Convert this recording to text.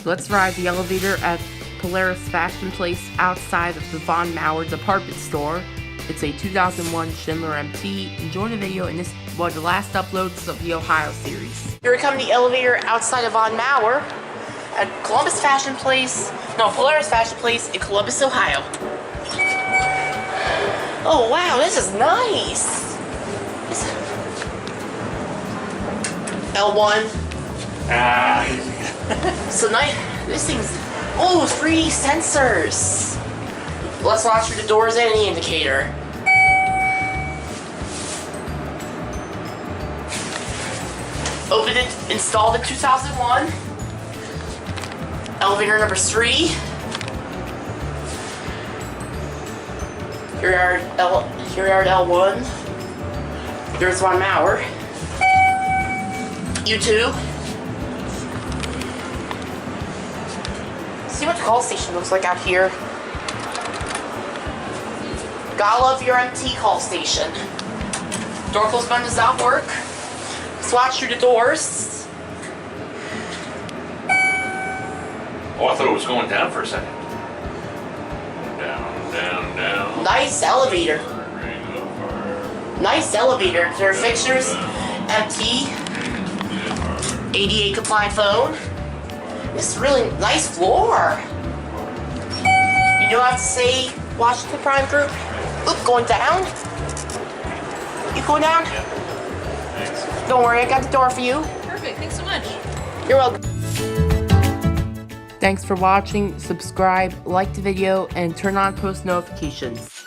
So let's ride the elevator at Polaris Fashion Place outside of the Von Maur department store. It's a 2001 Schindler MT. Enjoy the video, and this was the last uploads of the Ohio series. Here we come, the elevator outside of Von Maur at Polaris Fashion Place in Columbus, Ohio. Oh wow, this is nice. L1. So nice. This thing's 3D sensors. Let's watch through the doors and the indicator. Opened it, installed in 2001. Elevator number 3. Here we are at L1. There's Von Maur. U2. See what the call station looks like out here. Gotta love your MT call station. Door close button does not work. Swatch through the doors. Oh, I thought it was going down for a second. Down, down, down. Nice elevator. Nice elevator. There are fixtures, MT, ADA compliant phone. This is really nice floor. You don't have to say Washington Prime Group. Oop, going down. You going down? Yeah. Thanks. Don't worry, I got the door for you. Perfect, thanks so much. You're welcome. Thanks for watching. Subscribe, like the video, and turn on post notifications.